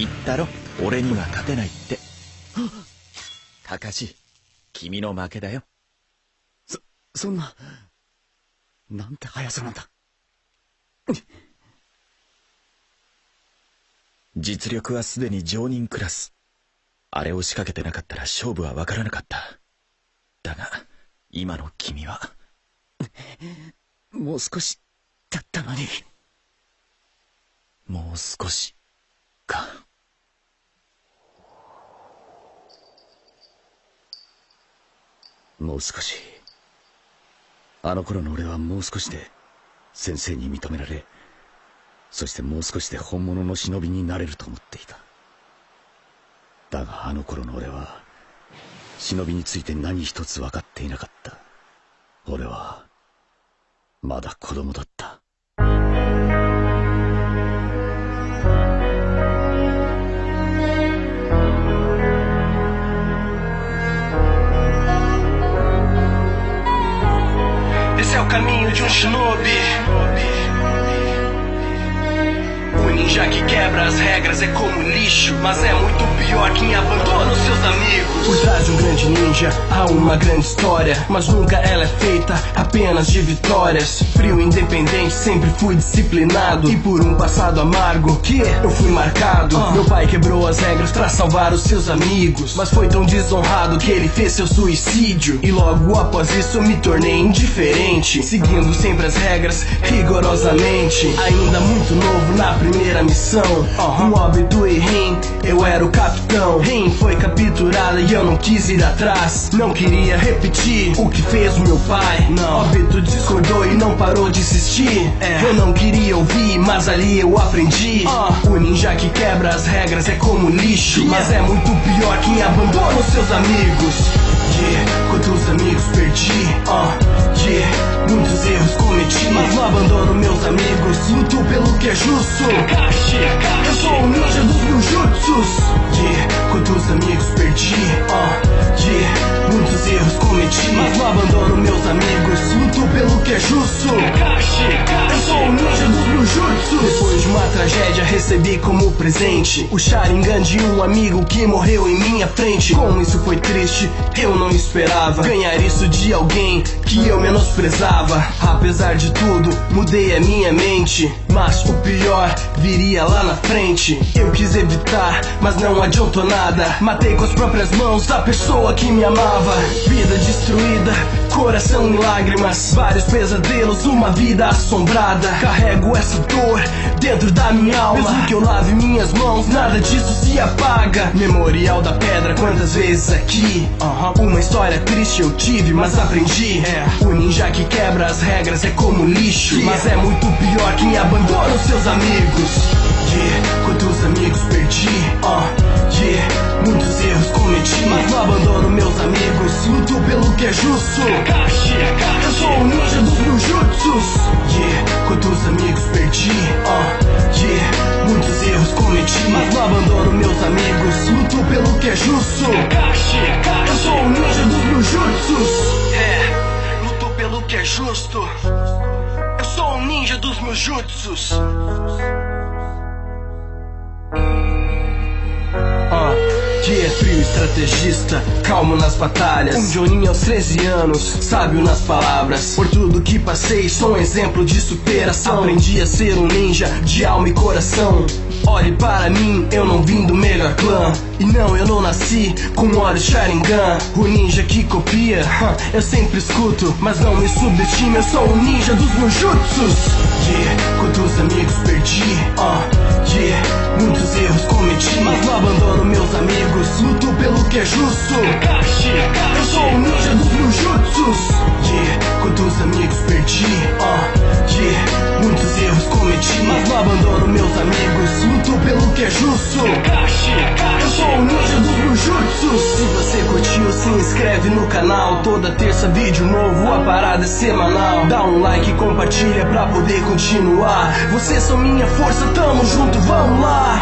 言ったろ、俺には勝てないって。カカシ、君の負けだよ。そんな、なんて速さなんだ。実力はすでに常人クラス。あれを仕掛けてなかったら勝負は分からなかった。だが、今の君は。もう少し、だったのに。もう少し、か。もう少し。あの頃の俺はもう少しで先生に認められ、そしてもう少しで本物の忍びになれると思っていた。だがあの頃の俺は忍びについて何一つ分かっていなかった。俺はまだ子供だった。Esse é o caminho de um shinobi. O ninja que quebra as regras é como lixo, mas é muito pior quem abandona os seus amigos. Por trás de um grande ninja há uma grande história, mas nunca ela é feita apenas de vitórias. Frio e independente, sempre fui disciplinado, e por um passado amargo que eu fui marcado. Meu pai quebrou as regras pra salvar os seus amigos, mas foi tão desonrado que ele fez seu suicídio. E logo após isso eu me tornei indiferente, seguindo sempre as regras rigorosamente. Ainda muito novo na primeira missão, no óbito e Rin, eu era o capitão. Rin foi capturada e eu não quis ir atrás. Não queria repetir o que fez o meu pai. Óbito discordou e não parou de insistir. Eu não queria ouvir, mas ali eu aprendi. O ninja que quebra as regras é como lixo, mas é muito pior quem abandona os seus amigos. Quantos amigos perdi, muitos erros cometi, mas não abandono meus amigos. Luto pelo que é justo. Eu sou o ninja dos mil jutsus. Quantos amigos perdi, muitos erros cometi, mas não abandono meus amigos. Luto pelo que é justo. Eu sou o ninja dos mil jutsus. Depois de uma tragédia recebi como presente o Sharingan de um amigo que morreu em minha frente. Como isso foi triste, eu não esperava ganhar isso de alguém que eu menosprezava. Apesar de tudo, mudei a minha mente, mas o pior viria lá na frente. Eu quis evitar, mas não adiantou nada. Matei com as próprias mãos a pessoa que me amava. Vida destruída, coração em lágrimas, vários pesadelos, uma vida assombrada. Carrego essa dor dentro da minha alma. Mesmo que eu lave minhas mãos, nada disso se apaga. Memorial da pedra, quantas vezes aqui. Uma história triste eu tive, mas aprendi. O ninja que quebra as regras é como lixo, mas é muito pior quem abandona os seus amigos. Quantos amigos perdi, muitos erros cometi, mas não abandono meus amigos. Luto pelo que é justo. Eu sou o ninja dos mil jutsus. Quantos amigos perdi, muitos erros cometi, mas não abandono meus amigos. Luto pelo que é justo. Eu sou o ninja dos mil jutsus. Luto pelo que é justo. Eu sou o ninja dos mil jutsus. Frio estrategista, calmo nas batalhas, um Jonin aos 13 anos, sábio nas palavras. Por tudo que passei, sou um exemplo de superação. Aprendi a ser um ninja de alma e coração. Olhe para mim, eu não vim do melhor clã, e não, eu não nasci com olhos Sharingan. O ninja que copia, eu sempre escuto, mas não me subestime, eu sou o ninja dos meus jutsus. Quantos amigos perdi, muitos erros cometi, mas não abandono meus amigos. Luto pelo que é justo. Eu sou o ninja dos mil jutsus. Quantos amigos perdi, muitos erros cometi, mas não abandono meus amigos. Luto pelo que é justo. Eu sou o ninja dos mil jutsus. Se você curtiu, se inscreve no canal. Toda terça vídeo novo, a parada é semanal. Dá um like e compartilha pra poder continuar. Vocês são minha força, tamo junto, vamos lá.